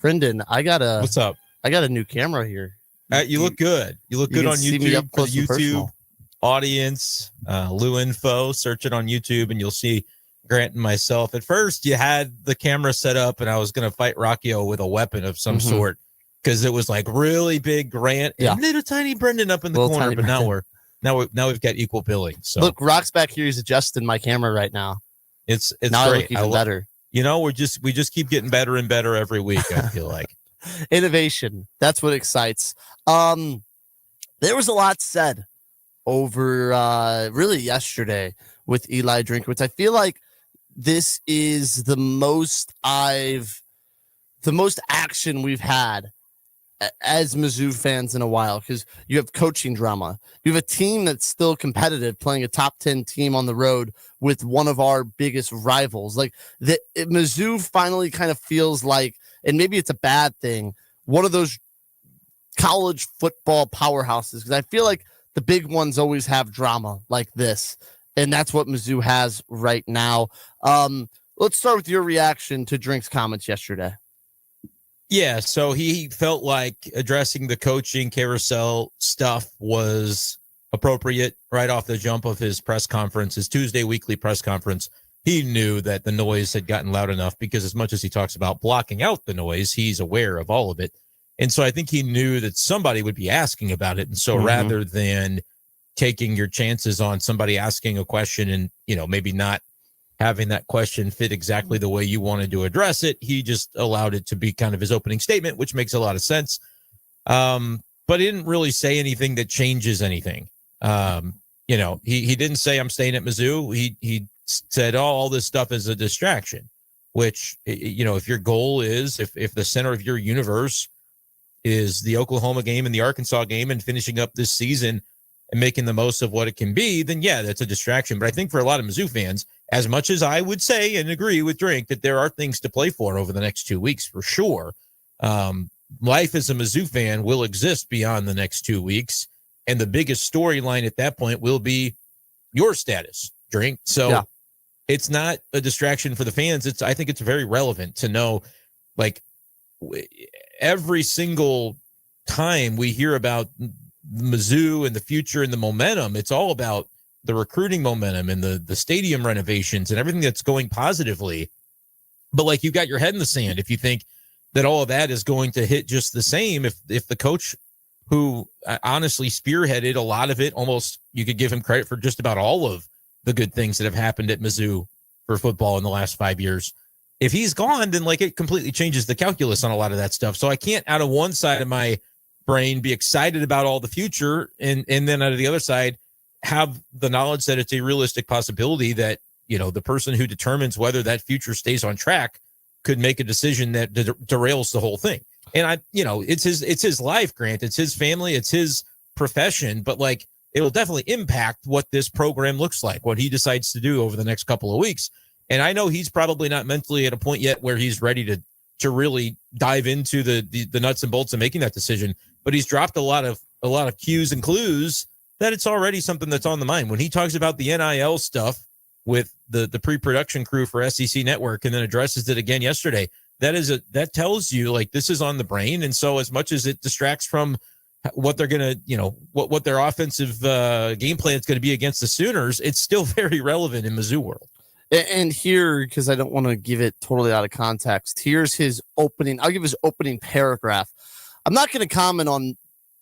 Brendan, What's up? I got a new camera here. You look good. You look good on YouTube for the YouTube audience. Lou Info, search it on YouTube and you'll see Grant and myself. At first, you had the camera set up and I was going to fight Rockio with a weapon of some sort because it was like really big Grant and little tiny Brendan up in the corner. But now we've got equal billing. So look, Rock's back here. He's adjusting my camera right now. It's now great. I look even better. You know, we just keep getting better and better every week. I feel like innovation. That's what excites. There was a lot said over really yesterday with Eli Drinkwitz. I feel like this is the most action we've had as Mizzou fans in a while, because you have coaching drama. You have a team that's still competitive, playing a top 10 team on the road with one of our biggest rivals. Like Mizzou finally kind of feels like, and maybe it's a bad thing, one of those college football powerhouses, because I feel like the big ones always have drama like this, and that's what Mizzou has right now. Let's start with your reaction to Drink's comments yesterday. Yeah, so he felt like addressing the coaching carousel stuff was appropriate right off the jump of his press conference, his Tuesday weekly press conference. He knew that the noise had gotten loud enough because as much as he talks about blocking out the noise, he's aware of all of it. And so I think he knew that somebody would be asking about it. And so rather than taking your chances on somebody asking a question and, you know, maybe not having that question fit exactly the way you wanted to address it, he just allowed it to be kind of his opening statement, which makes a lot of sense. But he didn't really say anything that changes anything. You know, he didn't say I'm staying at Mizzou. He said, oh, all this stuff is a distraction, which, you know, if your goal is, if the center of your universe is the Oklahoma game and the Arkansas game and finishing up this season and making the most of what it can be, then yeah, that's a distraction. But I think for a lot of Mizzou fans, as much as I would say and agree with Drink that there are things to play for over the next 2 weeks, for sure, life as a Mizzou fan will exist beyond the next 2 weeks. And the biggest storyline at that point will be your status, Drink. So it's not a distraction for the fans. I think it's very relevant to know, like, every single time we hear about Mizzou and the future and the momentum, it's all about the recruiting momentum and the stadium renovations and everything that's going positively. But like, you got your head in the sand if you think that all of that is going to hit just the same. If the coach who honestly spearheaded a lot of it, almost you could give him credit for just about all of the good things that have happened at Mizzou for football in the last 5 years. If he's gone, then like it completely changes the calculus on a lot of that stuff. So I can't, out of one side of my brain, be excited about all the future, and then out of the other side have the knowledge that it's a realistic possibility that, you know, the person who determines whether that future stays on track could make a decision that derails the whole thing. And it's his life, Grant, it's his family, it's his profession, but like, it'll definitely impact what this program looks like, what he decides to do over the next couple of weeks. And I know he's probably not mentally at a point yet where he's ready to really dive into the nuts and bolts of making that decision, but he's dropped a lot of cues and clues that it's already something that's on the mind. When he talks about the NIL stuff with the pre-production crew for SEC Network and then addresses it again yesterday, that tells you like this is on the brain. And so as much as it distracts from what they're going to, you know, what their offensive game plan is going to be against the Sooners, it's still very relevant in Mizzou world. And here, because I don't want to give it totally out of context, here's his opening. I'll give his opening paragraph. I'm not going to comment on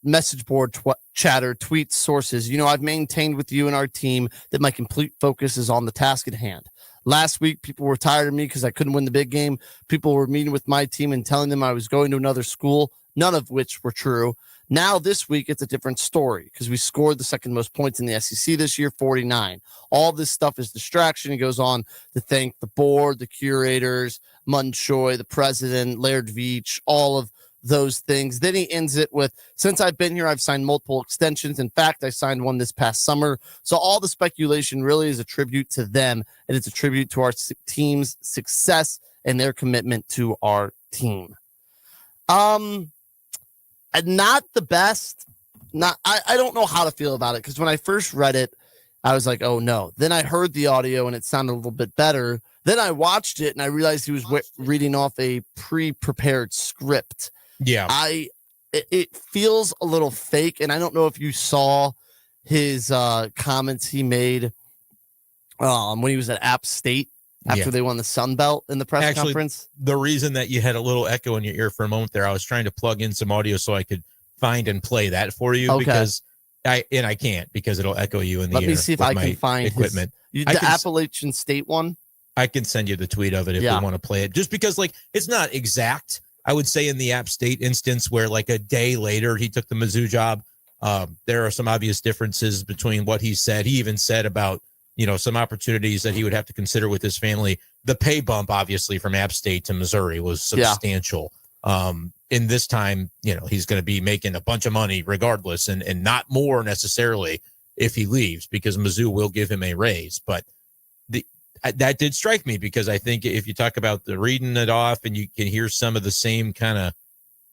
message board chatter, tweets, sources. You know, I've maintained with you and our team that my complete focus is on the task at hand. Last week, people were tired of me because I couldn't win the big game. People were meeting with my team and telling them I was going to another school, none of which were true. Now this week, it's a different story because we scored the second most points in the SEC this year, 49. All this stuff is distraction. He goes on to thank the board, the curators, Munchoy, the president, Laird Veach, all of those things. Then he ends it with, since I've been here, I've signed multiple extensions. In fact, I signed one this past summer. So all the speculation really is a tribute to them, and it's a tribute to our team's success and their commitment to our team. Not the best. I don't know how to feel about it because when I first read it, I was like, oh no. Then I heard the audio and it sounded a little bit better. Then I watched it and I realized he was reading off a pre-prepared script. Yeah. It feels a little fake, and I don't know if you saw his comments he made when he was at App State after they won the Sun Belt in the press conference. The reason that you had a little echo in your ear for a moment there, I was trying to plug in some audio so I could find and play that for you because I can't because it'll echo you in the ear. Let me see if I can find equipment. The Appalachian State one. I can send you the tweet of it if you want to play it. Just because it's not exact. I would say in the App State instance where a day later he took the Mizzou job, there are some obvious differences between what he said. He even said about, some opportunities that he would have to consider with his family. The pay bump, obviously, from App State to Missouri was substantial. In this time, he's going to be making a bunch of money regardless and not more necessarily if he leaves because Mizzou will give him a raise. But that did strike me because I think if you talk about the reading it off and you can hear some of the same kind of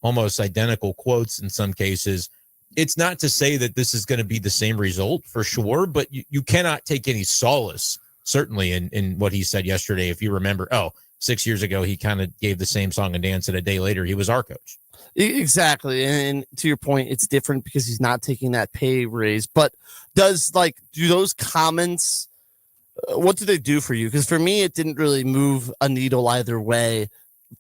almost identical quotes in some cases, it's not to say that this is going to be the same result for sure, but you cannot take any solace, certainly in what he said yesterday. If you remember, 6 years ago, he kind of gave the same song and dance and a day later, he was our coach. Exactly. And to your point, it's different because he's not taking that pay raise, but do those comments, what do they do for you? Because for me, it didn't really move a needle either way,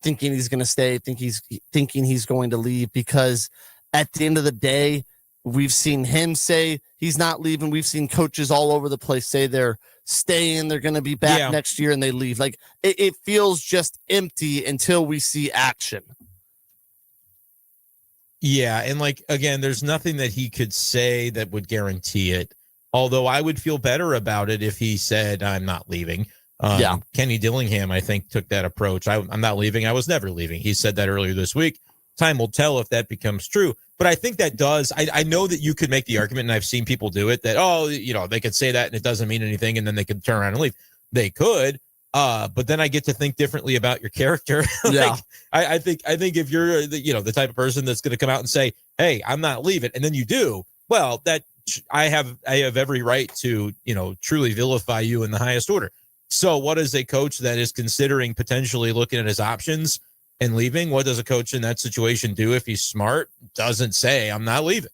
thinking he's going to stay, thinking he's going to leave, because at the end of the day, we've seen him say he's not leaving. We've seen coaches all over the place say they're staying, they're going to be back next year, and they leave. It feels just empty until we see action. Yeah, and again, there's nothing that he could say that would guarantee it. Although I would feel better about it if he said, I'm not leaving. Kenny Dillingham, I think, took that approach. I'm not leaving. I was never leaving. He said that earlier this week. Time will tell if that becomes true. But I think that does. I know that you could make the argument, and I've seen people do it, that, they could say that and it doesn't mean anything, and then they could turn around and leave. They could. But then I get to think differently about your character. I think if you're the type of person that's going to come out and say, hey, I'm not leaving, and then you do, well, that I have every right to, truly vilify you in the highest order. So what does a coach that is considering potentially looking at his options and leaving, what does a coach in that situation do if he's smart? Doesn't say, I'm not leaving.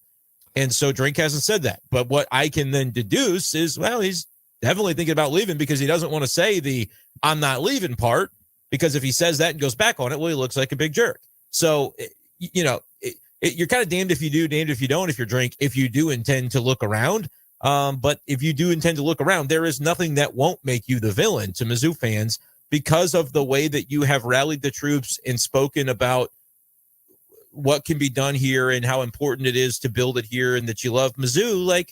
And so Drink hasn't said that. But what I can then deduce is, well, he's definitely thinking about leaving because he doesn't want to say the I'm not leaving part, because if he says that and goes back on it, well, he looks like a big jerk. So, you're kind of damned if you do, damned if you don't, if you're Drink, if you do intend to look around. But if you do intend to look around, there is nothing that won't make you the villain to Mizzou fans because of the way that you have rallied the troops and spoken about what can be done here and how important it is to build it here and that you love Mizzou.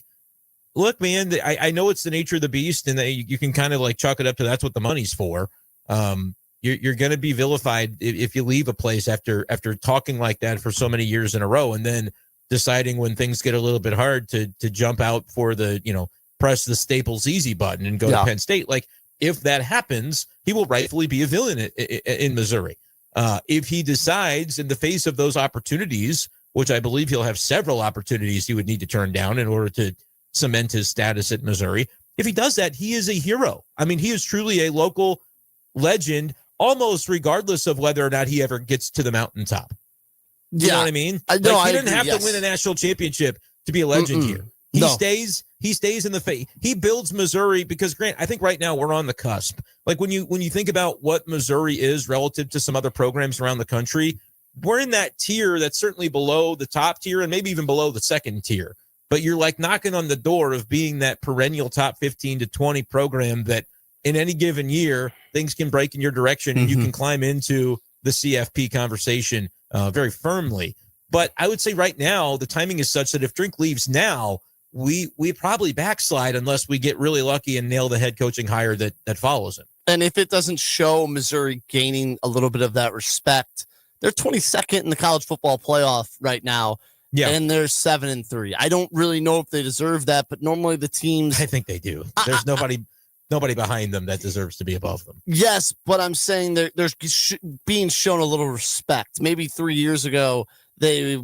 Look, man, I know it's the nature of the beast and that you can kind of chalk it up to that's what the money's for. You're going to be vilified if you leave a place after talking like that for so many years in a row and then deciding when things get a little bit hard to jump out for the, press the Staples easy button and go to Penn State. If that happens, he will rightfully be a villain in Missouri. If he decides in the face of those opportunities, which I believe he'll have several opportunities he would need to turn down in order to cement his status at Missouri. If he does that, he is a hero. I mean, he is truly a local legend, almost regardless of whether or not he ever gets to the mountaintop. You know what I mean? He didn't have to win a national championship to be a legend here. He stays in the face. He builds Missouri because, Grant, I think right now we're on the cusp. When you think about what Missouri is relative to some other programs around the country, we're in that tier that's certainly below the top tier and maybe even below the second tier. But you're knocking on the door of being that perennial top 15 to 20 program that in any given year, things can break in your direction and you can climb into the CFP conversation very firmly. But I would say right now, the timing is such that if Drink leaves now, we probably backslide unless we get really lucky and nail the head coaching hire that follows him. And if it doesn't show Missouri gaining a little bit of that respect, they're 22nd in the college football playoff right now. Yeah. And they're 7-3. I don't really know if they deserve that, but normally the teams, I think they do. There's nobody behind them that deserves to be above them. Yes, but I'm saying there's being shown a little respect. Maybe 3 years ago, they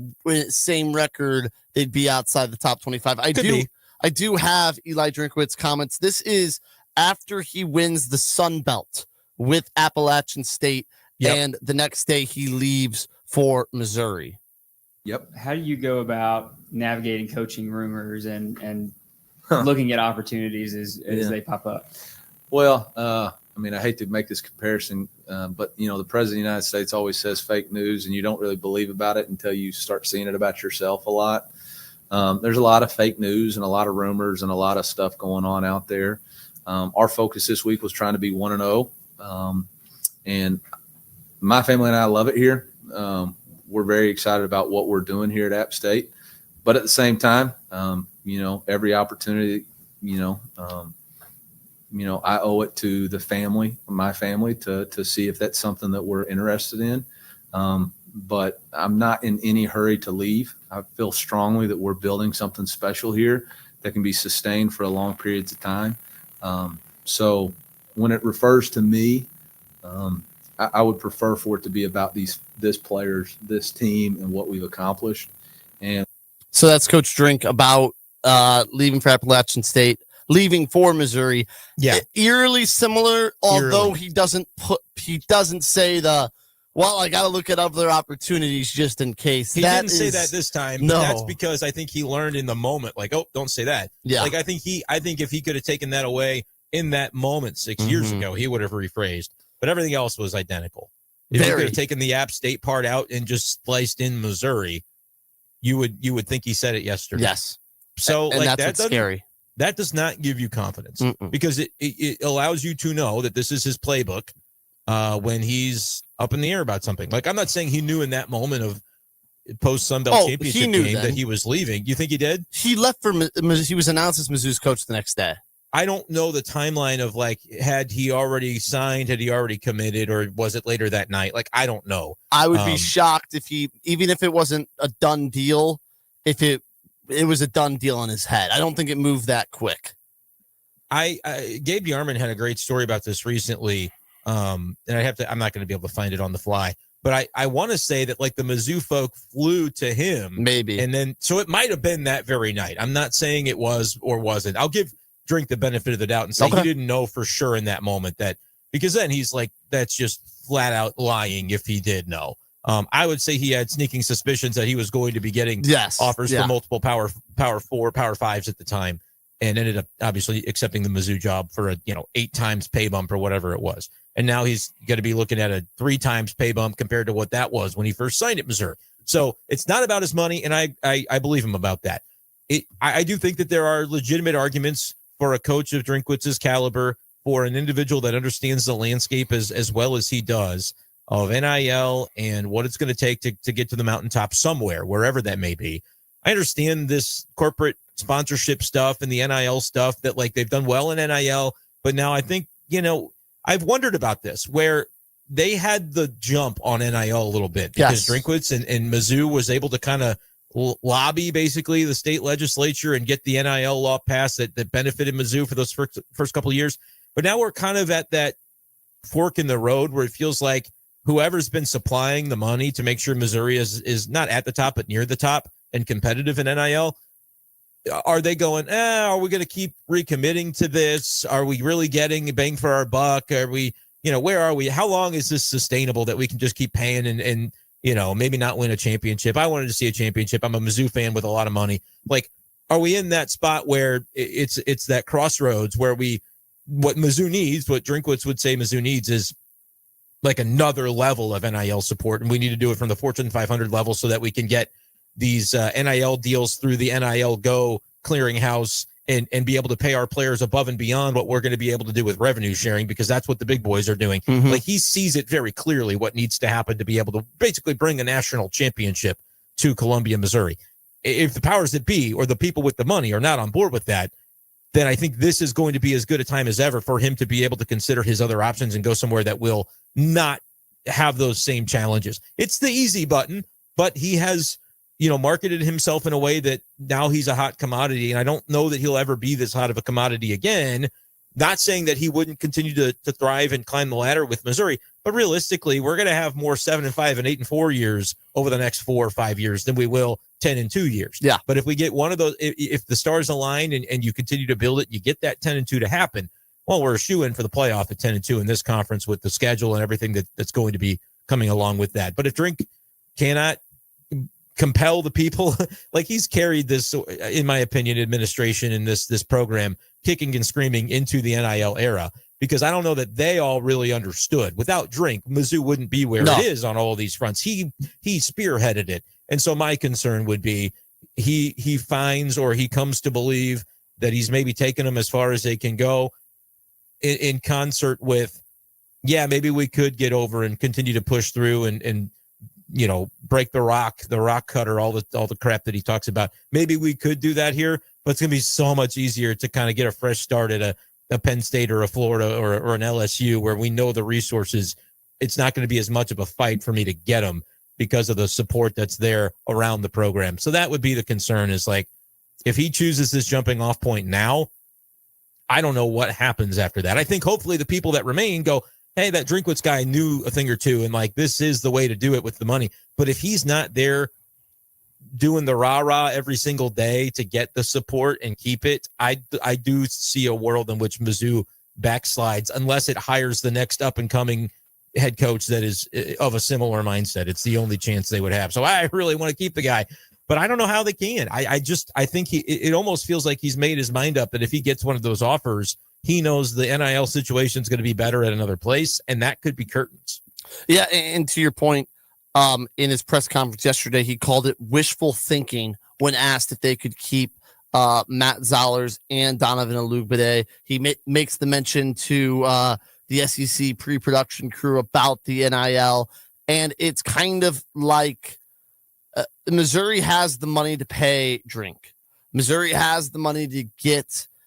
same record, they'd be outside the top 25. I do have Eli Drinkwitz's comments. This is after he wins the Sun Belt with Appalachian State, Yep. and the next day he leaves for Missouri. Yep. How do you go about navigating coaching rumors and looking at opportunities as they pop up? Well, I mean, I hate to make this comparison, but, you know, the president of the United States always says fake news, and you don't really believe about it until you start seeing it about yourself a lot. There's a lot of fake news and a lot of rumors and a lot of stuff going on out there. Our focus this week was trying to be 1-0. And my family and I love it here. We're very excited about what we're doing here at App State. But at the same time, you know, every opportunity, I owe it to the family, my family, to see if that's something that we're interested in. But I'm not in any hurry to leave. I feel strongly that we're building something special here that can be sustained for a long periods of time. So when it refers to me, I would prefer for it to be about this players, this team, and what we've accomplished. And so that's Coach Drink about leaving for Appalachian State, leaving for Missouri. Yeah, eerily similar, although Eerily. he doesn't say I got to look at other opportunities just in case. He didn't say that this time. But No. that's because I think he learned in the moment, like, oh, don't say that. Yeah. Like, I think if he could have taken that away in that moment 6 years ago, he would have rephrased. But everything else was identical. If he could have taken the App State part out and just spliced in Missouri, you would think he said it yesterday. Yes. So And like that's what's scary. That does not give you confidence because it allows you to know that this is his playbook when he's up in the air about something. Like, I'm not saying he knew in that moment of post Sun Belt championship game that he was leaving. You think he did? He left for he was announced as Mizzou's coach the next day. I don't know the timeline of, like, had he already signed, had he already committed, or was it later that night? Like, I don't know. I would be shocked if even if it wasn't a done deal, if it was a done deal in his head. I don't think it moved that quick. Gabe DeArmond had a great story about this recently. And I'm not going to be able to find it on the fly, but I want to say that, like, the Mizzou folk flew to him maybe. And then, so it might've been that very night. I'm not saying it was or wasn't. I'll give Drink the benefit of the doubt and say he didn't know for sure in that moment because then he's like, that's just flat out lying if he did know. I would say he had sneaking suspicions that he was going to be getting offers for multiple power 4, power 5s at the time, and ended up obviously accepting the Mizzou job for a 8 times pay bump or whatever it was. And now he's going to be looking at a 3 times pay bump compared to what that was when he first signed at Missouri. So it's not about his money, and I believe him about that. I do think that there are legitimate arguments for a coach of Drinkwitz's caliber, for an individual that understands the landscape as well as he does of NIL and what it's going to take to get to the mountaintop somewhere, wherever that may be. I understand this corporate sponsorship stuff and the NIL stuff that, like, they've done well in NIL, but now I think, I've wondered about this, where they had the jump on NIL a little bit because Drinkwitz and Mizzou was able to kind of lobby basically the state legislature and get the NIL law passed that benefited Mizzou for those first couple of years. But now we're kind of at that fork in the road where it feels like whoever's been supplying the money to make sure Missouri is not at the top, but near the top and competitive in NIL, are they going, are we going to keep recommitting to this? Are we really getting a bang for our buck? Are we, where are we? How long is this sustainable that we can just keep paying and maybe not win a championship? I wanted to see a championship. I'm a Mizzou fan with a lot of money. Like, are we in that spot where it's that crossroads where what Mizzou needs, what Drinkwitz would say Mizzou needs is like another level of NIL support. And we need to do it from the Fortune 500 level so that we can get these NIL deals through the NIL Go clearinghouse and be able to pay our players above and beyond what we're going to be able to do with revenue sharing, because that's what the big boys are doing. Like, he sees it very clearly what needs to happen to be able to basically bring a national championship to Columbia, Missouri. If the powers that be or the people with the money are not on board with that, then I think this is going to be as good a time as ever for him to be able to consider his other options and go somewhere that will not have those same challenges. It's the easy button, but he has, marketed himself in a way that now he's a hot commodity. And I don't know that he'll ever be this hot of a commodity again. Not saying that he wouldn't continue to thrive and climb the ladder with Missouri, but realistically, we're going to have more 7-5 and 8-4 years over the next 4 or 5 years than we will 10-2 years. Yeah. But if we get one of those, if the stars align and you continue to build it, you get that 10-2 to happen, well, we're a shoo-in for the playoff at 10-2 in this conference with the schedule and everything that's going to be coming along with that. But if Drink cannot compel the people, like he's carried this, in my opinion, administration in this program kicking and screaming into the NIL era, because I don't know that they all really understood. Without Drink, Mizzou wouldn't be where it is on all of these fronts. He spearheaded it. And so my concern would be he finds, or he comes to believe that he's maybe taken them as far as they can go in concert with, yeah, maybe we could get over and continue to push through and you know, break the rock cutter, all the crap that he talks about. Maybe we could do that here, but it's going to be so much easier to kind of get a fresh start at a Penn State or a Florida or an LSU, where we know the resources. It's not going to be as much of a fight for me to get them because of the support that's there around the program. So that would be the concern, is like, if he chooses this jumping off point now, I don't know what happens after that. I think hopefully the people that remain go, hey, that Drinkwitz guy knew a thing or two, and like, this is the way to do it with the money. But if he's not there doing the rah-rah every single day to get the support and keep it, I do see a world in which Mizzou backslides unless it hires the next up-and-coming head coach that is of a similar mindset. It's the only chance they would have. So I really want to keep the guy, but I don't know how they can. I think it almost feels like he's made his mind up that if he gets one of those offers, he knows the NIL situation is going to be better at another place, and that could be curtains. Yeah, and to your point, in his press conference yesterday, he called it wishful thinking when asked if they could keep Matt Zollers and Donovan Olubide. He makes the mention to the SEC pre-production crew about the NIL, and it's kind of like Missouri has the money to pay Drink. Missouri has the money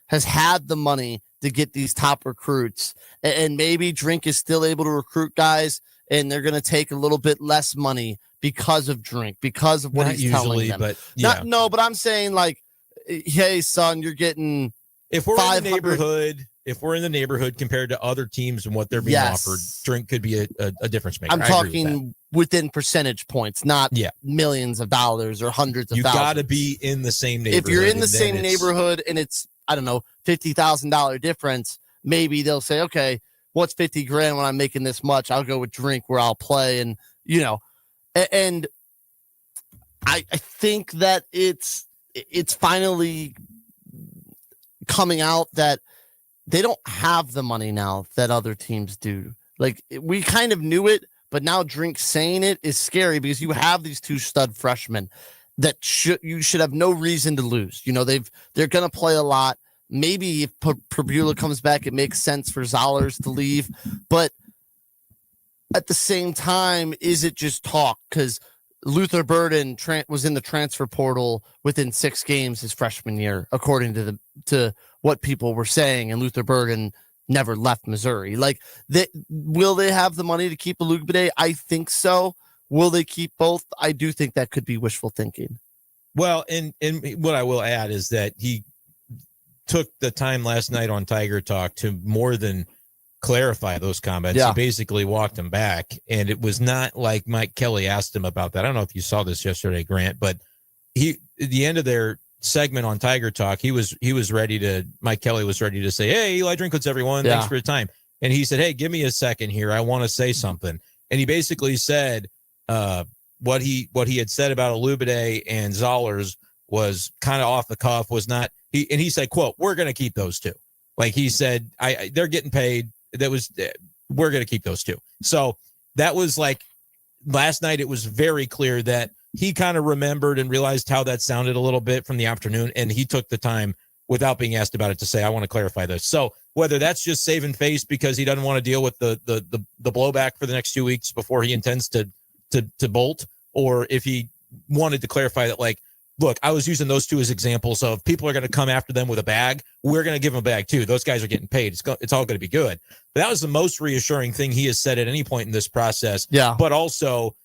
has had the money to get these top recruits, and maybe Drink is still able to recruit guys, and they're going to take a little bit less money because of Drink, because of what Not he's usually, telling them. but yeah. But I'm saying, like, hey, son, you're getting if we're in the neighborhood compared to other teams and what they're being offered, Drink could be a difference maker. I'm talking within percentage points, not millions of dollars or hundreds of thousands. You got to be in the same neighborhood. If you're in the same neighborhood and it's, I don't know, $50,000 difference, maybe they'll say, okay, what's $50,000 when I'm making this much? I'll go with Drink where I'll play. And, you know, and I think that it's finally coming out that they don't have the money now that other teams do. Like, we kind of knew it, but now Drink saying it is scary, because you have these two stud freshmen that you should have no reason to lose. You know, they're going to play a lot. Maybe if Perbula comes back, it makes sense for Zollers to leave. But at the same time, is it just talk? Because Luther Burden was in the transfer portal within 6 games his freshman year, according to what people were saying. And Luther Burden never left Missouri. Like, will they have the money to keep Olubide? I think so. Will they keep both? I do think that could be wishful thinking. Well, and what I will add is that he took the time last night on Tiger Talk to more than clarify those comments. Yeah. He basically walked them back, and it was not like Mike Kelly asked him about that. I don't know if you saw this yesterday, Grant, but at the end of their segment on Tiger Talk, Mike Kelly was ready to say, hey, Eli Drinkwitz, everyone, thanks for your time. And he said, hey, give me a second here. I want to say something. And he basically said what he had said about Olubide and Zollers was kind of off the cuff, was not, he said, quote, we're going to keep those two. Like he said, they're getting paid. We're going to keep those two. So that was like last night. It was very clear that he kind of remembered and realized how that sounded a little bit from the afternoon. And he took the time without being asked about it to say, I want to clarify this. So whether that's just saving face because he doesn't want to deal with the blowback for the next 2 weeks before he intends to bolt, or if he wanted to clarify that, like, look, I was using those two as examples of people are going to come after them with a bag. We're going to give them a bag too. Those guys are getting paid. It's all going to be good. But that was the most reassuring thing he has said at any point in this process. Yeah. But also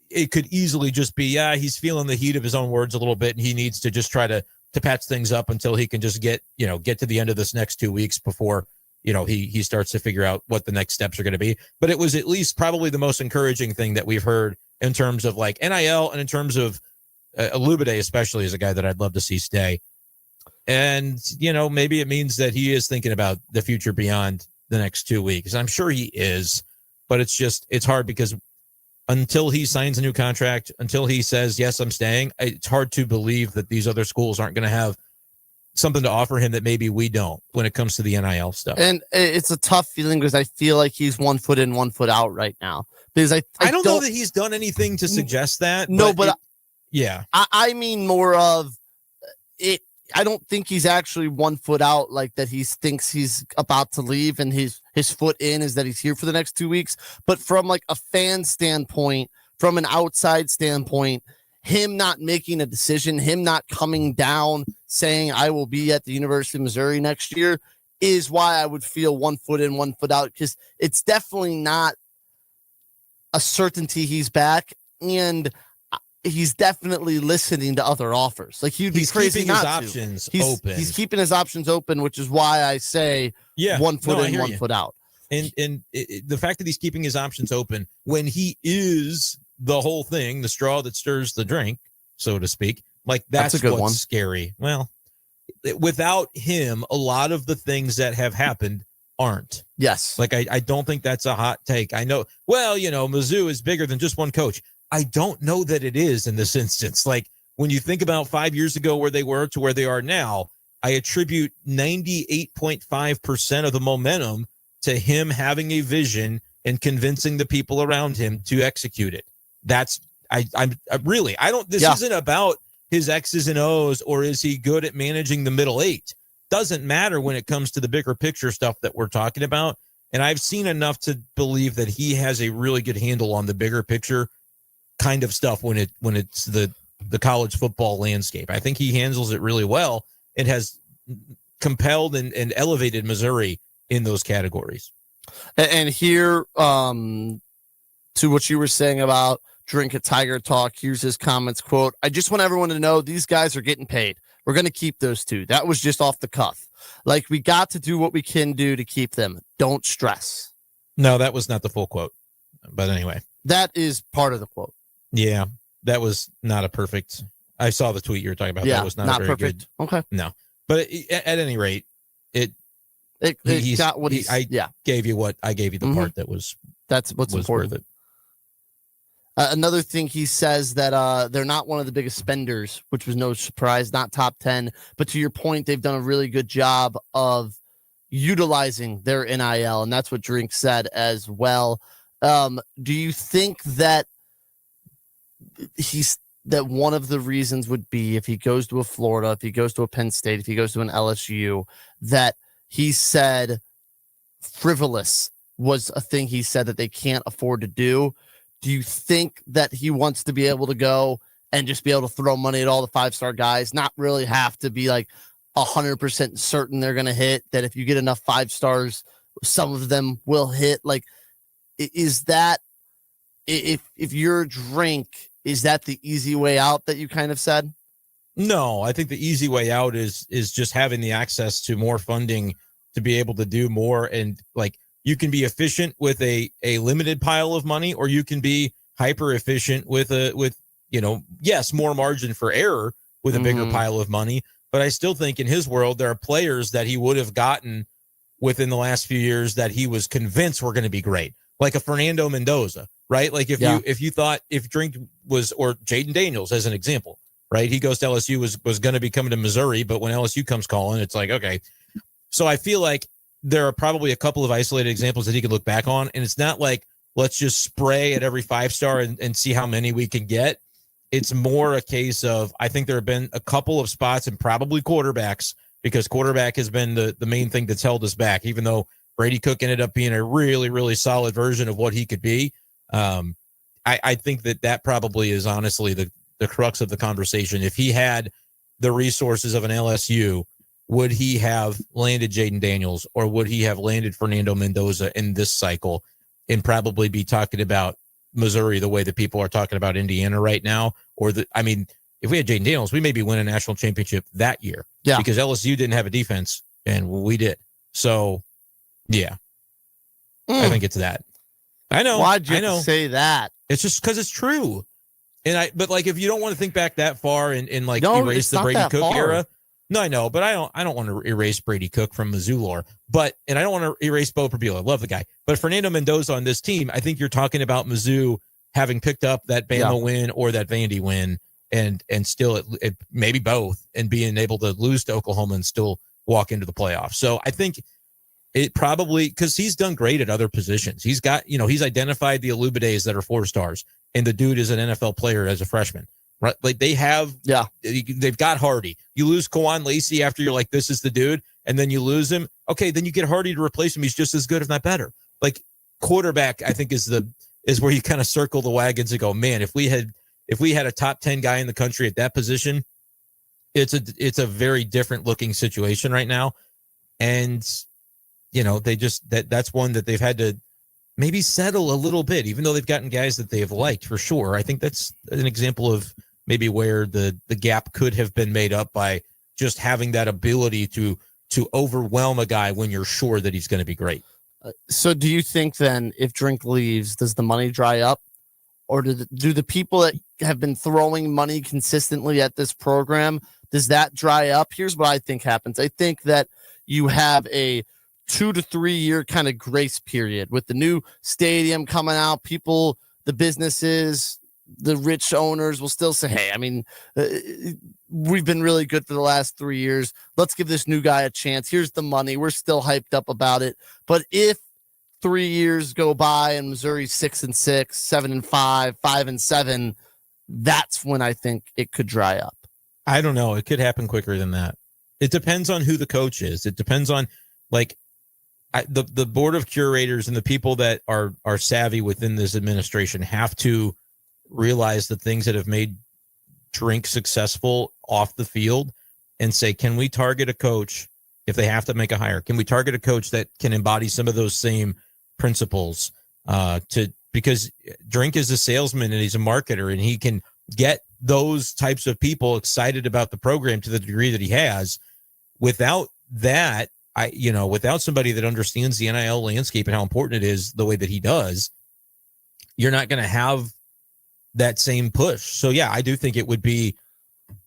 it could easily just be, he's feeling the heat of his own words a little bit, and he needs to just try to patch things up until he can just get to the end of this next 2 weeks before, he starts to figure out what the next steps are going to be. But it was at least probably the most encouraging thing that we've heard in terms of like NIL, and in terms of Olubide especially is a guy that I'd love to see stay. And, maybe it means that he is thinking about the future beyond the next 2 weeks. I'm sure he is, but it's hard because until he signs a new contract, until he says, yes, I'm staying, it's hard to believe that these other schools aren't going to have something to offer him that maybe we don't when it comes to the NIL stuff. And it's a tough feeling because I feel like he's 1 foot in, 1 foot out right now. Because I don't know that he's done anything to suggest that. No, yeah. I mean more of it. I don't think he's actually 1 foot out, like that he thinks he's about to leave and his foot in is that he's here for the next 2 weeks. But from like a fan standpoint, from an outside standpoint, him not making a decision, him not coming down saying I will be at the University of Missouri next year is why I would feel 1 foot in, 1 foot out, because it's definitely not a certainty he's back. And he's definitely listening to other offers. Like he'd be crazy not to. Options open. He's keeping his options open, which is why I say 1 foot in, 1 foot out. And the fact that he's keeping his options open when he is the whole thing, the straw that stirs the drink, so to speak, like that's a good what's one. Scary. Well, without him, a lot of the things that have happened aren't. Yes. Like I don't think that's a hot take. I know. Well, Mizzou is bigger than just one coach. I don't know that it is in this instance. Like when you think about 5 years ago where they were to where they are now, I attribute 98.5% of the momentum to him having a vision and convincing the people around him to execute it. That's I'm really, I don't, this isn't about his X's and O's or is he good at managing the middle eight? Doesn't matter when it comes to the bigger picture stuff that we're talking about. And I've seen enough to believe that he has a really good handle on the bigger picture kind of stuff when it's the college football landscape. I think he handles it really well and has compelled and elevated Missouri in those categories. And here, to what you were saying about Drink a Tiger Talk, here's his comments, quote, I just want everyone to know these guys are getting paid. We're going to keep those two. That was just off the cuff. Like, we got to do what we can do to keep them. Don't stress. No, that was not the full quote. But anyway. That is part of the quote. Yeah, that was not a perfect. I saw the tweet you were talking about. Yeah, that was not very perfect. Good. Okay. No. But at any rate, it got what he's. Gave you what I gave you the part that was. That's what's was important. Worth it. Another thing he says that they're not one of the biggest spenders, which was no surprise, not top 10. But to your point, they've done a really good job of utilizing their NIL, and that's what Drink said as well. Do you think that that one of the reasons would be if he goes to a Florida, if he goes to a Penn State, if he goes to an LSU, that he said frivolous was a thing he said that they can't afford to do? Do you think that he wants to be able to go and just be able to throw money at all the 5-star guys, not really have to be like 100% certain they're going to hit, that if you get enough 5 stars, some of them will hit? Like, is that, if you're a Drink, is that the easy way out that you kind of said? No, I think the easy way out is just having the access to more funding to be able to do more. And like, you can be efficient with a limited pile of money, or you can be hyper efficient with more margin for error with a bigger pile of money. But I still think in his world, there are players that he would have gotten within the last few years that he was convinced were going to be great. Like a Fernando Mendoza, right? Like if you thought if Drink was, or Jaden Daniels as an example, right? He goes to LSU, was going to be coming to Missouri, but when LSU comes calling, it's like, okay. So I feel like there are probably a couple of isolated examples that he could look back on. And it's not like, let's just spray at every 5-star and see how many we can get. It's more a case of, I think there have been a couple of spots and probably quarterbacks, because quarterback has been the main thing that's held us back, even though Brady Cook ended up being a really, really solid version of what he could be. I think that probably is honestly the crux of the conversation. If he had the resources of an LSU, would he have landed Jaden Daniels, or would he have landed Fernando Mendoza in this cycle and probably be talking about Missouri the way that people are talking about Indiana right now? Or if we had Jaden Daniels, we may be winning a national championship that year. Yeah. Because LSU didn't have a defense and we did. So yeah, I think it's that. I know. Why'd you say that? It's just because it's true. But like, if you don't want to think back that far and no, erase the Brady Cook era, No, I know, but I don't want to erase Brady Cook from Mizzou lore. And I don't want to erase Bo Perbilo. I love the guy. But Fernando Mendoza on this team, I think you're talking about Mizzou having picked up that Bama win or that Vandy win, and still it maybe both, and being able to lose to Oklahoma and still walk into the playoffs. So I think it probably, because he's done great at other positions. He's got, he's identified the Alubides that are 4 stars, and the dude is an NFL player as a freshman. Right, like they've got Hardy. You lose Kawan Lacey after you're like, this is the dude, and then you lose him. Okay, then you get Hardy to replace him. He's just as good, if not better. Like quarterback, I think is where you kind of circle the wagons and go, man, if we had a top 10 guy in the country at that position, it's a very different looking situation right now. And that's one that they've had to maybe settle a little bit, even though they've gotten guys that they've liked for sure. I think that's an example of maybe where the gap could have been made up by just having that ability to overwhelm a guy when you're sure that he's going to be great. So do you think then if Drink leaves, does the money dry up? Or do the people that have been throwing money consistently at this program, does that dry up? Here's what I think happens. I think that you have a 2 to 3 year kind of grace period with the new stadium coming out. People, the businesses, the rich owners will still say, hey, I mean, we've been really good for the last 3 years. Let's give this new guy a chance. Here's the money. We're still hyped up about it. But if 3 years go by and Missouri's 6-6, 7-5, 5-7, that's when I think it could dry up. I don't know. It could happen quicker than that. It depends on who the coach is. It depends on the board of curators and the people that are savvy within this administration have to realize the things that have made Drink successful off the field and say, can we target a coach if they have to make a hire? Can we target a coach that can embody some of those same principles because Drink is a salesman and he's a marketer, and he can get those types of people excited about the program to the degree that he has. Without that, without somebody that understands the NIL landscape and how important it is the way that he does, you're not going to have that same push. So yeah, I do think it would be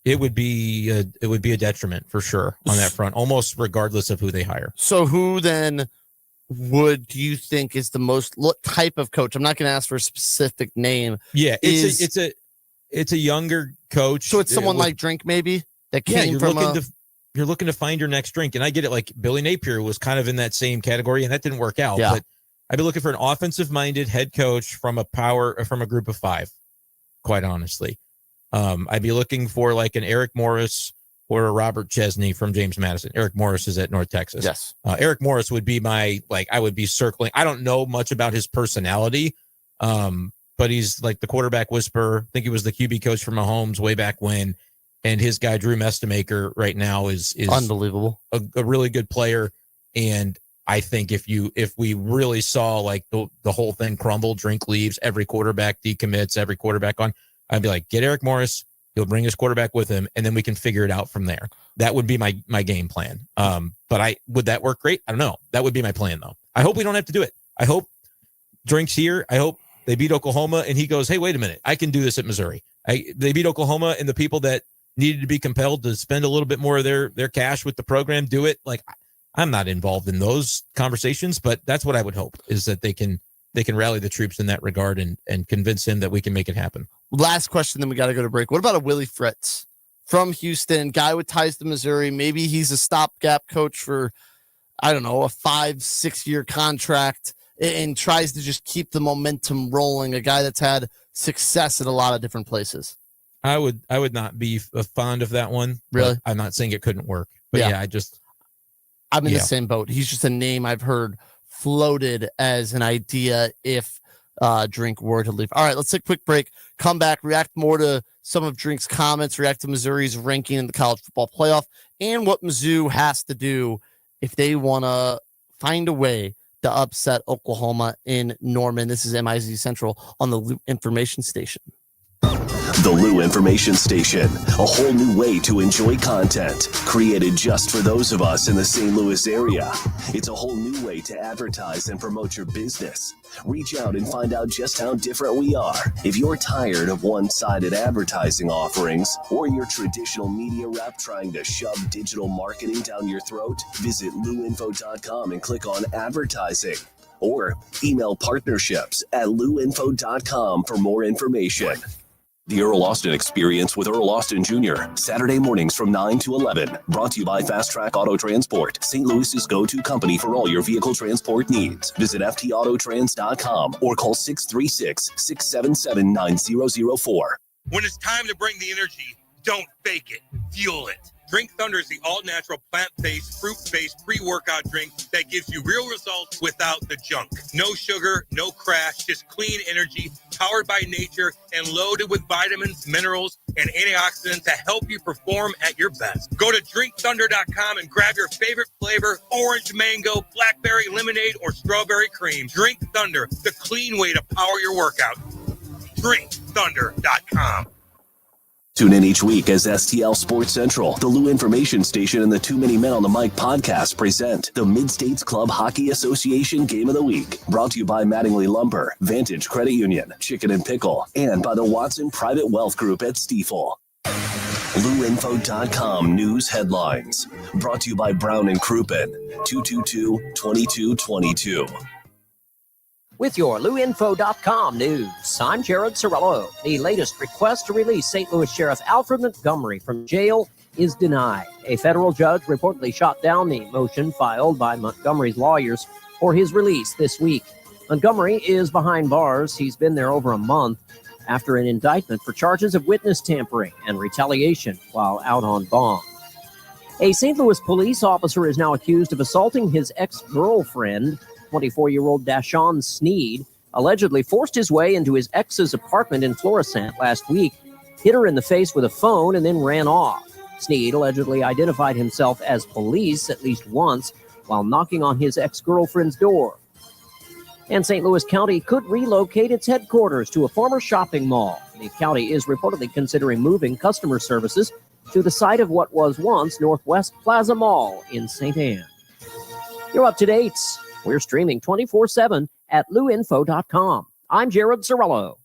a detriment for sure on that front, almost regardless of who they hire. So who then do you think is the most, what type of coach? I'm not going to ask for a specific name. Yeah, it's a younger coach. So it's someone like Drink maybe that came from you're looking to find your next Drink. And I get it. Like Billy Napier was kind of in that same category, and that didn't work out. Yeah. But I'd be looking for an offensive minded head coach from a group of 5, quite honestly. I'd be looking for like an Eric Morris or a Robert Chesney from James Madison. Eric Morris is at North Texas. Yes. Eric Morris would be I would be circling. I don't know much about his personality. But he's like the quarterback whisperer. I think he was the QB coach for Mahomes way back when. And his guy, Drew Mestamaker, right now is unbelievable. A really good player. And I think if we really saw like the whole thing crumble, Drink leaves, every quarterback decommits, every quarterback on, I'd be like, get Eric Morris. He'll bring his quarterback with him, and then we can figure it out from there. That would be my game plan. But would that work great? I don't know. That would be my plan, though. I hope we don't have to do it. I hope Drink's here. I hope they beat Oklahoma, and he goes, hey, wait a minute. I can do this at Missouri. They beat Oklahoma, and the people that needed to be compelled to spend a little bit more of their cash with the program do it. Like, I'm not involved in those conversations, but that's what I would hope, is that they can rally the troops in that regard and convince him that we can make it happen. Last question, then we got to go to break. What about a Willie Fritz from Houston, guy with ties to Missouri? Maybe he's a stopgap coach for, I don't know, a 5-6 year contract and tries to just keep the momentum rolling. A guy that's had success at a lot of different places. I would not be fond of that one. Really? I'm not saying it couldn't work, but yeah I'm in the same boat. He's just a name I've heard floated as an idea if Drink were to leave. All right, let's take a quick break. Come back, react more to some of Drink's comments, react to Missouri's ranking in the college football playoff, and what Mizzou has to do if they want to find a way to upset Oklahoma in Norman. This is MIZ Central on the Loop Information Station. The The Lou Information Station, a whole new way to enjoy content, created just for those of us in the St. Louis area. It's a whole new way to advertise and promote your business. Reach out and find out just how different we are. If you're tired of one-sided advertising offerings or your traditional media rep trying to shove digital marketing down your throat, visit luinfo.com and click on advertising. Or email partnerships@luinfo.com for more information. The Earl Austin Experience with Earl Austin Jr. Saturday mornings from 9 to 11. Brought to you by Fast Track Auto Transport, St. Louis's go-to company for all your vehicle transport needs. Visit ftautotrans.com or call 636-677-9004. When it's time to bring the energy, don't fake it. Fuel it. Drink Thunder is the all-natural, plant-based, fruit-based pre-workout drink that gives you real results without the junk. No sugar, no crash, just clean energy, powered by nature, and loaded with vitamins, minerals, and antioxidants to help you perform at your best. Go to drinkthunder.com and grab your favorite flavor, orange mango, blackberry lemonade, or strawberry cream. Drink Thunder, the clean way to power your workout. drinkthunder.com. Tune in each week as STL Sports Central, the Lou Information Station, and the Too Many Men on the Mic podcast present the Mid-States Club Hockey Association Game of the Week. Brought to you by Mattingly Lumber, Vantage Credit Union, Chicken and Pickle, and by the Watson Private Wealth Group at Stifel. LouInfo.com news headlines. Brought to you by Brown & Crouppen, 222-2222. With your LouInfo.com news, I'm Jared Sorello. The latest request to release St. Louis Sheriff Alfred Montgomery from jail is denied. A federal judge reportedly shot down the motion filed by Montgomery's lawyers for his release this week. Montgomery is behind bars. He's been there over a month after an indictment for charges of witness tampering and retaliation while out on bond. A St. Louis police officer is now accused of assaulting his ex-girlfriend. 24-year-old Dashawn Sneed allegedly forced his way into his ex's apartment in Florissant last week, hit her in the face with a phone, and then ran off. Sneed allegedly identified himself as police at least once while knocking on his ex-girlfriend's door. And St. Louis County could relocate its headquarters to a former shopping mall. The county is reportedly considering moving customer services to the site of what was once Northwest Plaza Mall in St. Anne. You're up to date. We're streaming 24/7 at luinfo.com. I'm Jared Sorello.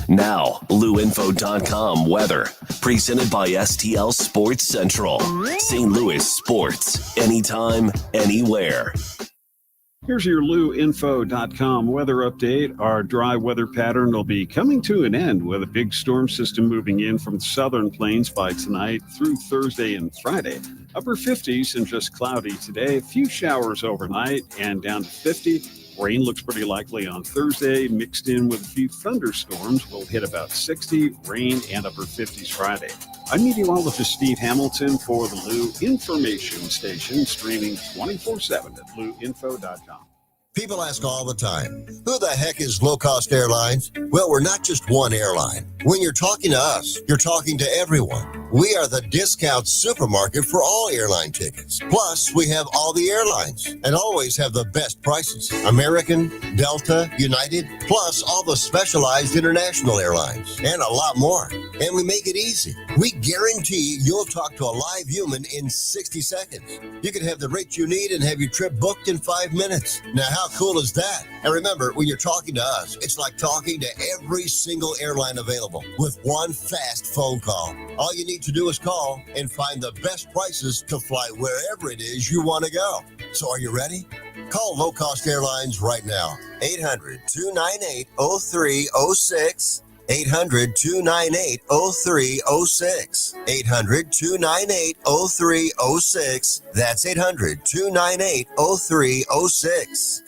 Now, luinfo.com weather. Presented by STL Sports Central. St. Louis sports. Anytime, anywhere. Here's your luinfo.com weather update. Our dry weather pattern will be coming to an end with a big storm system moving in from the southern plains by tonight through Thursday and Friday. Upper 50s and just cloudy today. A few showers overnight and down to 50. Rain looks pretty likely on Thursday, mixed in with a few thunderstorms. We'll hit about 60, rain, and upper 50s Friday. I'm meteorologist Steve Hamilton for the Lou Information Station, streaming 24/7 at luinfo.com. People ask all the time, who the heck is Low Cost Airlines? Well, we're not just one airline. When you're talking to us, you're talking to everyone. We are the discount supermarket for all airline tickets. Plus, we have all the airlines and always have the best prices. American, Delta, United, plus all the specialized international airlines and a lot more. And we make it easy. We guarantee you'll talk to a live human in 60 seconds. You can have the rate you need and have your trip booked in 5 minutes. Now, how cool is that? And remember, when you're talking to us, it's like talking to every single airline available with one fast phone call. All you need to do is call and find the best prices to fly wherever it is you want to go. So are you ready? Call Low Cost Airlines right now. 800-298-0306. 800-298-0306. 800-298-0306. That's 800-298-0306.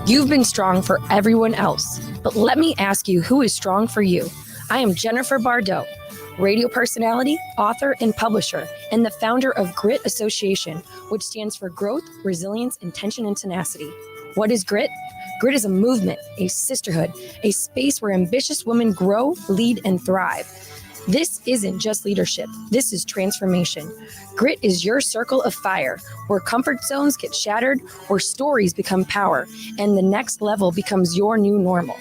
You've been strong for everyone else, but let me ask you, who is strong for you? I am Jennifer Bardot, radio personality, author, and publisher, and the founder of Grit Association, which stands for Growth, Resilience, Intention, and Tenacity. What is Grit? Grit is a movement, a sisterhood, a space where ambitious women grow, lead, and thrive. This isn't just leadership. This is transformation. Grit is your circle of fire, where comfort zones get shattered, where stories become power, and the next level becomes your new normal.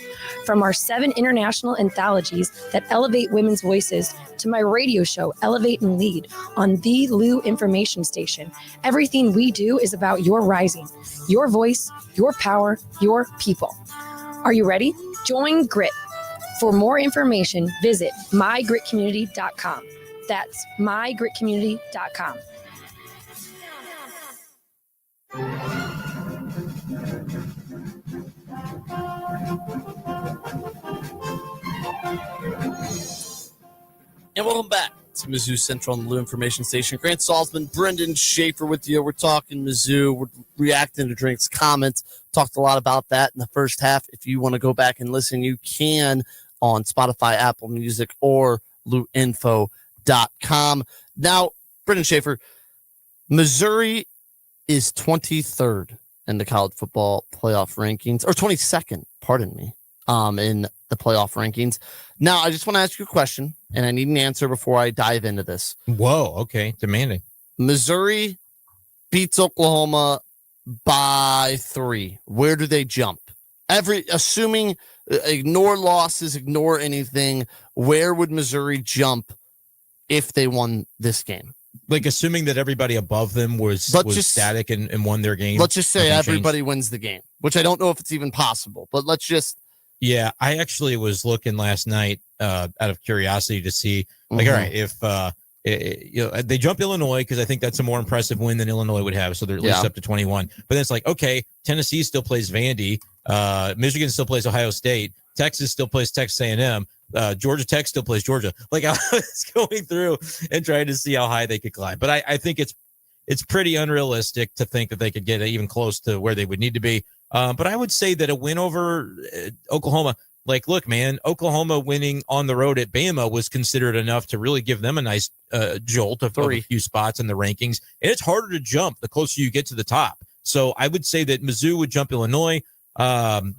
From our 7 international anthologies that elevate women's voices to my radio show, Elevate and Lead, on the Lou Information Station, everything we do is about your rising, your voice, your power, your people. Are you ready? Join Grit. For more information, visit mygritcommunity.com. That's mygritcommunity.com. And welcome back to Mizzou Central on the Lou Information Station. Grant Salzman, Brendan Schaefer with you. We're talking Mizzou. We're reacting to Drink's comments. Talked a lot about that in the first half. If you want to go back and listen, you can on Spotify, Apple Music, or LouInfo.com. Now, Brendan Schaefer, Missouri is 23rd in the college football playoff rankings, or 22nd, pardon me, in the playoff rankings. Now, I just want to ask you a question, and I need an answer before I dive into this. Whoa, okay, demanding. Missouri beats Oklahoma by 3. Where do they jump? Assuming ignore losses, ignore anything, where would Missouri jump if they won this game? Like assuming that everybody above them was static and won their game. Let's just say everybody wins the game, which I don't know if it's even possible, but let's just. Yeah, I actually was looking last night out of curiosity to see, like, all right, if they jump Illinois, because I think that's a more impressive win than Illinois would have, so they're at least up to 21. But then it's like, okay, Tennessee still plays Vandy, Michigan still plays Ohio State, Texas still plays Texas A&M, Georgia Tech still plays Georgia. Like, I was going through and trying to see how high they could climb, but I think it's pretty unrealistic to think that they could get even close to where they would need to be. But I would say that a win over Oklahoma, like, look, man, Oklahoma winning on the road at Bama was considered enough to really give them a nice jolt of a few spots in the rankings. And it's harder to jump the closer you get to the top. So I would say that Mizzou would jump Illinois. I'm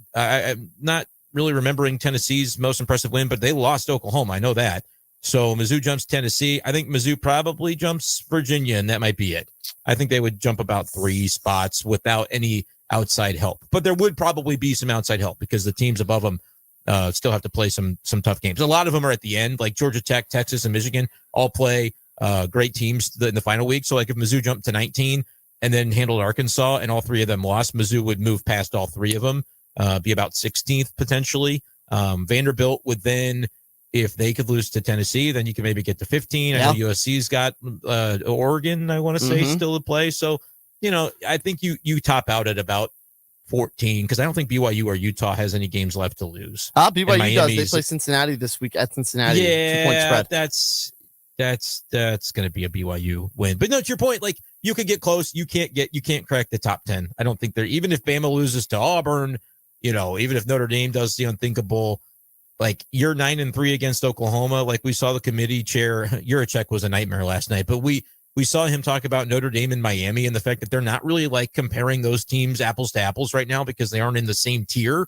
not really remembering Tennessee's most impressive win, but they lost Oklahoma. I know that. So Mizzou jumps Tennessee. I think Mizzou probably jumps Virginia, and that might be it. I think they would jump about 3 spots without any outside help. But there would probably be some outside help because the teams above them still have to play some tough games. A lot of them are at the end, like Georgia Tech, Texas, and Michigan all play great teams in the final week. So like if Mizzou jumped to 19 and then handled Arkansas and all 3 of them lost, Mizzou would move past all 3 of them, be about 16th potentially. Vanderbilt would then, if they could lose to Tennessee, then you can maybe get to 15. I know USC's got Oregon, I want to say, still to play. So, I think you top out at about 14 because I don't think BYU or Utah has any games left to lose. BYU does. They play Cincinnati this week at Cincinnati. Yeah, 2-point spread. That's going to be a BYU win. But no, to your point, like you could get close. You can't crack the top 10. I don't think even if Bama loses to Auburn, even if Notre Dame does the unthinkable, like you're 9-3 against Oklahoma. Like we saw the committee chair, Yurachek was a nightmare last night, but we saw him talk about Notre Dame and Miami and the fact that they're not really like comparing those teams apples to apples right now because they aren't in the same tier.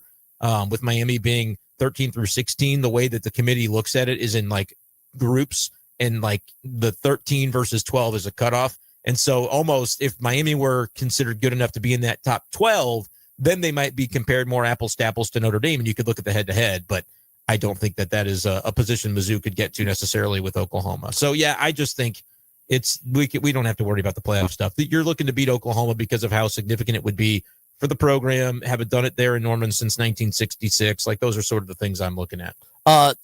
With Miami being 13 through 16, the way that the committee looks at it is in like groups and like the 13 versus 12 is a cutoff. And so almost if Miami were considered good enough to be in that top 12, then they might be compared more apples to apples to Notre Dame. And you could look at the head to head, but I don't think that is a position Mizzou could get to necessarily with Oklahoma. So yeah, I just think we don't have to worry about the playoff stuff. You're looking to beat Oklahoma because of how significant it would be for the program. Haven't done it there in Norman since 1966. Like those are sort of the things I'm looking at.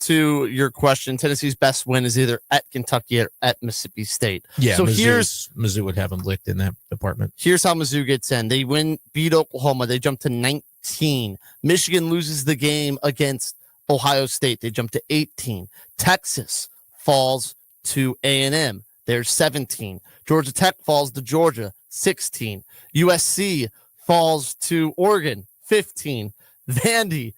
To your question, Tennessee's best win is either at Kentucky or at Mississippi State. Yeah, so Mizzou would have them licked in that department. Here's how Mizzou gets in. They beat Oklahoma. They jump to 19. Michigan loses the game against Ohio State. They jump to 18. Texas falls to A&M. They're 17. Georgia Tech falls to Georgia, 16. USC falls to Oregon, 15. Vandy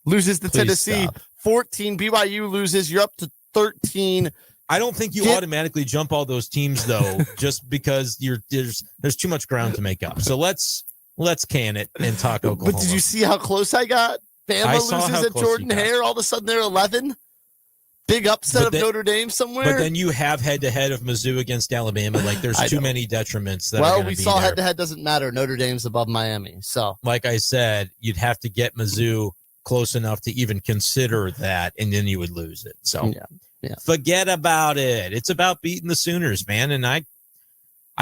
loses to Tennessee, 14. BYU loses. You're up to 13. I don't think you automatically jump all those teams though, just because there's too much ground to make up. So let's can it and talk Oklahoma. But did you see how close I got? Bama loses at Jordan Hare. All of a sudden they're 11. big upset But of then- Notre Dame somewhere. But then you have head-to-head of Mizzou against Alabama. Like, there's I too know. many detriments that are well, going to we be saw there. head-to-head doesn't matter. Notre Dame's above Miami. So, Like I said, you'd have to get Mizzou close enough to even consider that, and then you would lose it. So yeah. forget about it. It's about beating the Sooners, man. And I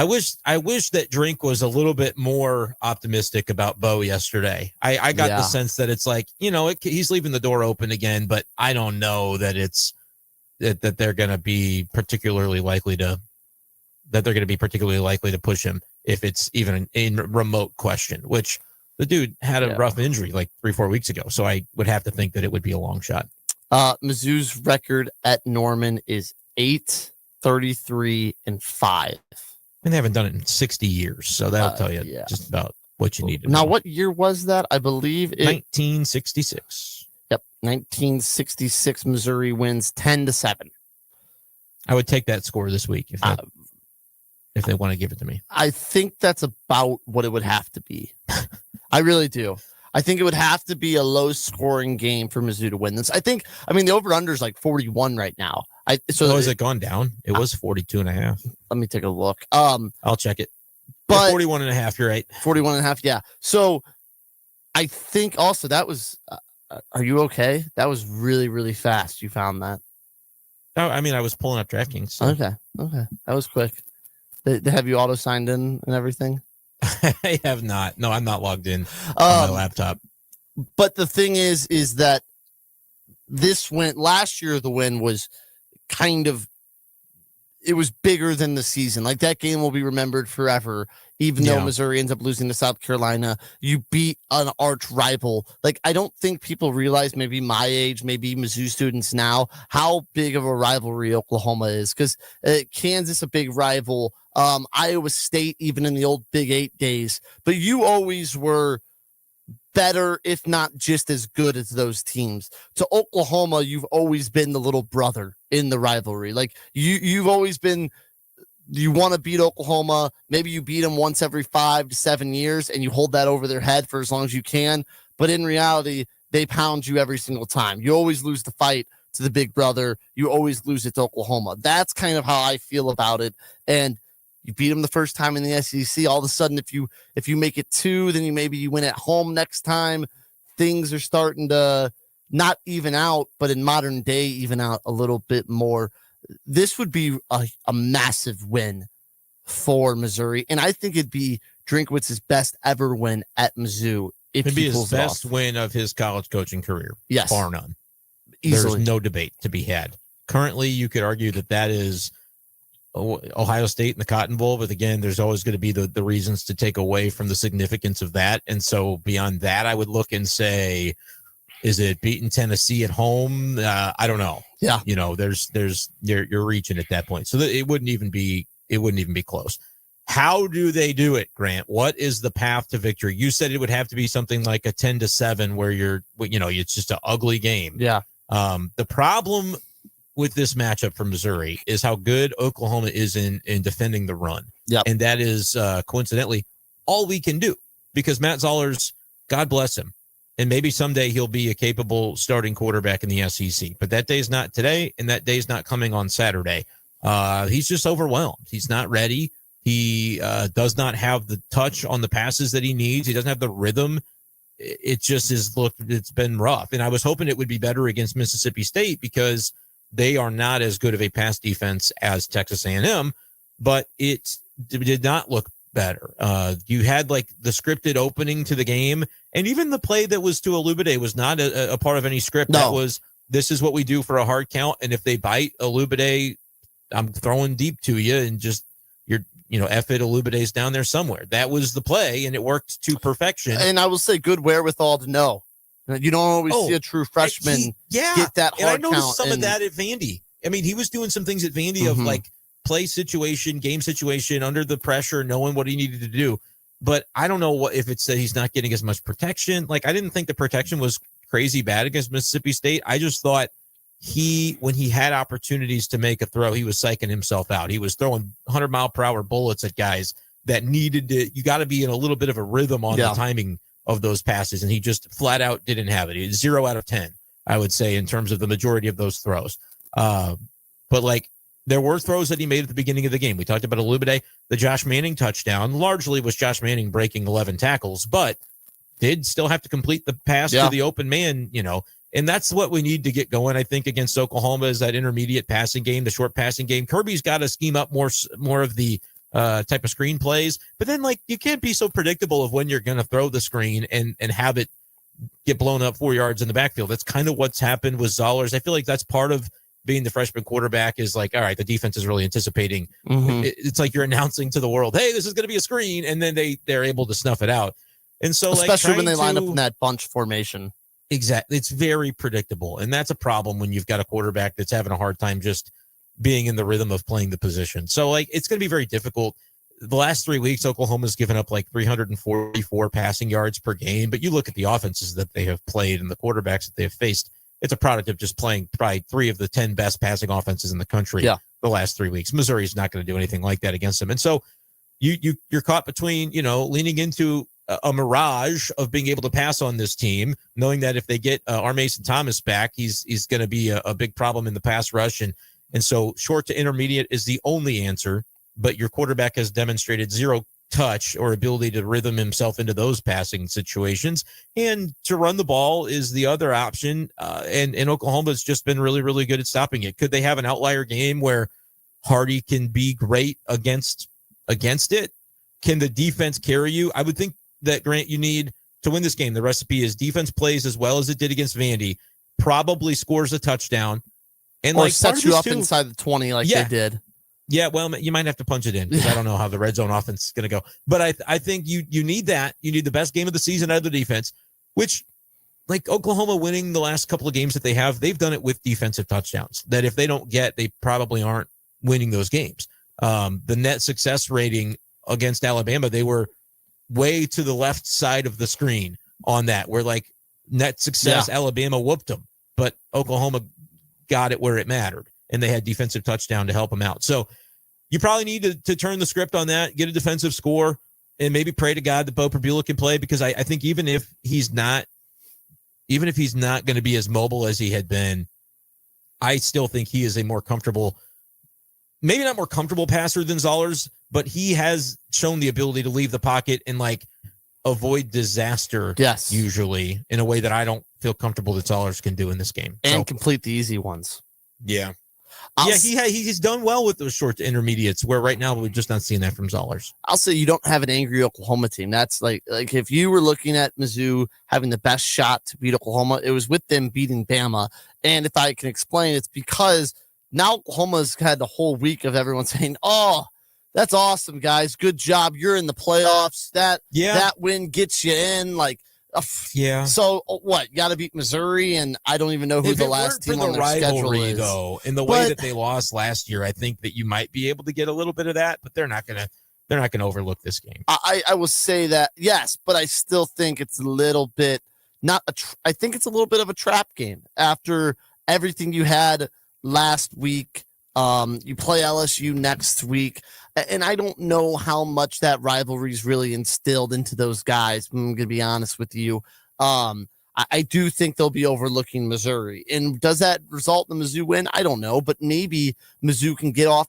wish that Drink was a little bit more optimistic about Bo yesterday. I got the sense that it's like, he's leaving the door open again, but I don't know that it's that they're going to be particularly likely to push him if it's even a remote question, which the dude had a rough injury like 3-4 weeks ago. So I would have to think that it would be a long shot. Mizzou's record at Norman is 8-33-5. And they haven't done it in 60 years. So that'll tell you just about what you need to know. Now, what year was that? I believe 1966. Yep. 1966, Missouri wins 10-7. I would take that score this week if they want to give it to me. I think that's about what it would have to be. I really do. I think it would have to be a low scoring game for Mizzou to win this. The over-under is like 41 right now. Has it gone down? It was 42.5. Let me take a look. I'll check it. But 41.5, you're right. 41.5, yeah. So I think also that was, are you okay? That was really, really fast. You found that. Oh, I mean, I was pulling up DraftKings. So. Okay. That was quick. They have you auto signed in and everything? I have not. No, I'm not logged in on my laptop. But the thing is that last year, the win was it was bigger than the season. Like, that game will be remembered forever, even though Missouri ends up losing to South Carolina. You beat an arch rival. Like, I don't think people realize, maybe my age, maybe Mizzou students now, how big of a rivalry Oklahoma is. Because Kansas, a big rival. Iowa State, even in the old Big 8 days. But you always were better, if not just as good as those teams. To Oklahoma, you've always been the little brother in the rivalry. Like, you've always been, you want to beat Oklahoma. Maybe you beat them once every 5 to 7 years and you hold that over their head for as long as you can. But in reality, they pound you every single time. You always lose the fight to the big brother. You always lose it to Oklahoma. That's kind of how I feel about it. And you beat them the first time in the SEC. All of a sudden, if you make it 2, then maybe you win at home next time. Things are starting to not even out, but in modern day, even out a little bit more. This would be a massive win for Missouri, and I think it'd be Drinkwitz's best ever win at Mizzou. It'd be his best win of his college coaching career. Yes, bar none. Easily. There's no debate to be had. Currently, you could argue that is Ohio State in the Cotton Bowl, but again, there's always going to be the reasons to take away from the significance of that. And so beyond that, I would look and say, is it beating Tennessee at home? I don't know. Yeah. You're reaching at that point. So it wouldn't even be close. How do they do it, Grant? What is the path to victory? You said it would have to be something like a 10-7 where it's just an ugly game. Yeah. The problem with this matchup for Missouri is how good Oklahoma is in defending the run. Yeah. And that is coincidentally all we can do, because Matt Zollers, God bless him, and maybe someday he'll be a capable starting quarterback in the SEC, but that day's not today, and that day's not coming on Saturday. He's just overwhelmed. He's not ready. He does not have the touch on the passes that he needs. He doesn't have the rhythm. It just it's been rough. And I was hoping it would be better against Mississippi State, because they are not as good of a pass defense as Texas A&M, but it did not look better. You had like the scripted opening to the game, and even the play that was to Alubade was not a part of any script. No. That was, this is what we do for a hard count, and if they bite Alubade, I'm throwing deep to you, and just F it, Alubade's down there somewhere. That was the play, and it worked to perfection. And I will say, good wherewithal to know. You don't always see a true freshman get that hard count. And I noticed some of that at Vandy. I mean, he was doing some things at Vandy of like play situation, game situation, under the pressure, knowing what he needed to do. But I don't know if it's that he's not getting as much protection. Like, I didn't think the protection was crazy bad against Mississippi State. I just thought when he had opportunities to make a throw, he was psyching himself out. He was throwing 100-mile-per-hour bullets at guys that needed to. You got to be in a little bit of a rhythm on the timing of those passes, and he just flat out didn't have it. He's 0 out of 10, I would say, in terms of the majority of those throws. But like, there were throws that he made at the beginning of the game. We talked about Olubade. The Josh Manning touchdown largely was Josh Manning breaking 11 tackles, but did still have to complete the pass to the open man, and that's what we need to get going, I think, against Oklahoma, is that intermediate passing game, the short passing game. Kirby's got to scheme up more of the type of screen plays, but then like, you can't be so predictable of when you're going to throw the screen and have it get blown up 4 yards in the backfield. That's kind of what's happened with Zollers. I feel like that's part of being the freshman quarterback, is like, all right, the defense is really anticipating. It's like you're announcing to the world, hey, this is going to be a screen. And then they're able to snuff it out. And so, especially when they line up in that bunch formation. Exactly. It's very predictable. And that's a problem when you've got a quarterback that's having a hard time just being in the rhythm of playing the position. So like, it's going to be very difficult. The last 3 weeks, Oklahoma's given up like 344 passing yards per game. But you look at the offenses that they have played and the quarterbacks that they have faced, it's a product of just playing probably 3 of the 10 best passing offenses in the country the last 3 weeks. Missouri's not going to do anything like that against them. And so you're caught between, leaning into a mirage of being able to pass on this team, knowing that if they get R. Mason Thomas back, he's going to be a big problem in the pass rush. And so short to intermediate is the only answer, but your quarterback has demonstrated zero touch or ability to rhythm himself into those passing situations, and to run the ball is the other option. And Oklahoma's just been really, really good at stopping it. Could they have an outlier game where Hardy can be great against it? Can the defense carry you? I would think that, Grant, you need to win this game. The recipe is defense plays as well as it did against Vandy, probably scores a touchdown, and or sets you up inside the 20 like they did. Yeah, well, you might have to punch it in, because I don't know how the red zone offense is going to go. But I think you need that. You need the best game of the season out of the defense, which, like Oklahoma winning the last couple of games that they've done it with defensive touchdowns that if they don't get, they probably aren't winning those games. The net success rating against Alabama, they were way to the left side of the screen on that, where like net success, Alabama whooped them, but Oklahoma got it where it mattered. And they had defensive touchdown to help them out. So you probably need to turn the script on that, get a defensive score, and maybe pray to God that Bo Perbula can play, because I think even if he's not going to be as mobile as he had been, I still think he is a more comfortable, maybe not more comfortable passer than Zollers, but he has shown the ability to leave the pocket and like avoid disaster usually in a way that I don't feel comfortable that Zollers can do in this game. And complete the easy ones. Yeah. He's done well with those short to intermediates, where right now we're just not seeing that from Zollers. I'll say you don't have an angry Oklahoma team. That's like if you were looking at Mizzou having the best shot to beat Oklahoma, it was with them beating Bama. And if I can explain, it's because now Oklahoma's had the whole week of everyone saying, oh, that's awesome, guys. Good job. You're in the playoffs. That win gets you in. Like, so what? You got to beat Missouri, and I don't even know who the last team on their schedule is. Though, in the way that they lost last year, I think that you might be able to get a little bit of that, but they're not gonna overlook this game. I will say that, yes, but I still think it's a little bit I think it's a little bit of a trap game after everything you had last week. You play LSU next week. And I don't know how much that rivalry is really instilled into those guys. I'm going to be honest with you. I do think they'll be overlooking Missouri. And does that result in the Mizzou win? I don't know. But maybe Mizzou can get off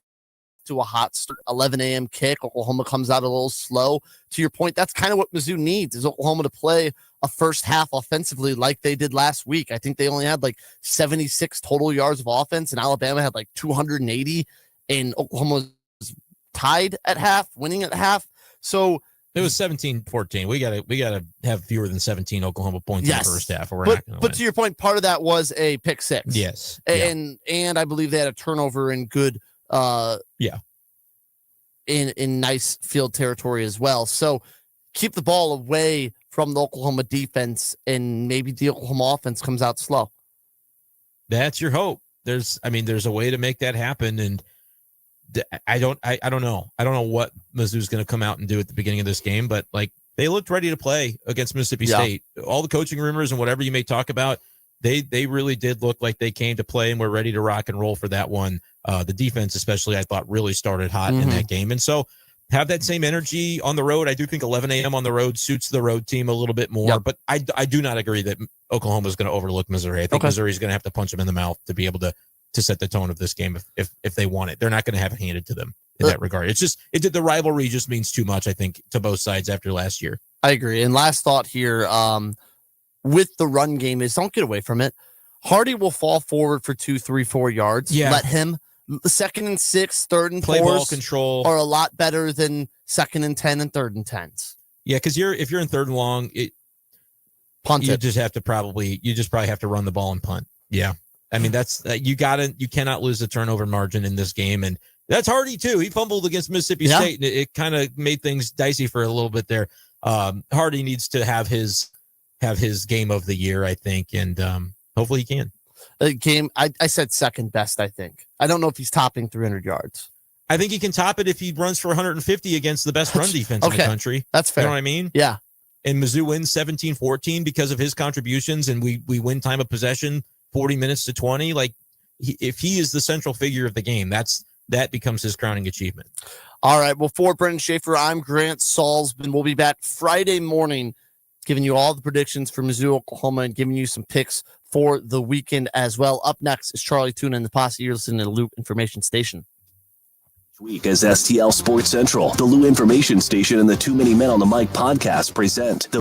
to a hot start, 11 a.m. kick. Oklahoma comes out a little slow. To your point, that's kind of what Mizzou needs, is Oklahoma to play a first half offensively like they did last week. I think they only had like 76 total yards of offense, and Alabama had like 280, and Oklahoma was tied at half, winning at half. So it was 17-14. We gotta have fewer than 17 Oklahoma points in the first half, or we're not gonna win. To your point, part of that was a pick six. Yes. And I believe they had a turnover in good in nice field territory as well. So keep the ball away from the Oklahoma defense, and maybe the Oklahoma offense comes out slow. That's your hope. There's a way to make that happen, and I don't know. I don't know what Mizzou's going to come out and do at the beginning of this game, but like, they looked ready to play against Mississippi State. All the coaching rumors and whatever you may talk about, they really did look like they came to play and were ready to rock and roll for that one. The defense, especially, I thought really started hot in that game. And so have that same energy on the road. I do think 11 a.m. on the road suits the road team a little bit more, but I do not agree that Oklahoma is going to overlook Missouri. I think Missouri is going to have to punch them in the mouth to be able to to set the tone of this game if they want it. They're not going to have it handed to them in that regard. The rivalry just means too much, I think, to both sides after last year. I agree. And last thought here, with the run game is don't get away from it. Hardy will fall forward for 2, 3, 4 yards. Yeah. Let him. 2nd and 6, 3rd and 4s Play ball control are a lot better than 2nd and 10 and 3rd and 10s. Yeah, because if you're in 3rd and long, Punt you it. just probably have to run the ball and punt. Yeah, I mean you cannot lose the turnover margin in this game, and that's Hardy too. He fumbled against Mississippi State, and it kind of made things dicey for a little bit there. Hardy needs to have his game of the year, I think, and hopefully he can. The game, I said 2nd best, I think. I don't know if he's topping 300 yards. I think he can top it if he runs for 150 against the best run defense in the country. That's fair. You know what I mean? Yeah. And Mizzou wins 17-14 because of his contributions, and we win time of possession 40 minutes to 20. Like, if he is the central figure of the game, that becomes his crowning achievement. All right. Well, for Brendan Schaefer, I'm Grant Salzman. We'll be back Friday morning giving you all the predictions for Mizzou, Oklahoma, and giving you some picks for the weekend as well. Up next is Charlie Tuna and the Posse. You're listening to the Loop Information Station. Week as STL Sports Central, the Lou Information Station, and the Too Many Men on the Mic podcast present the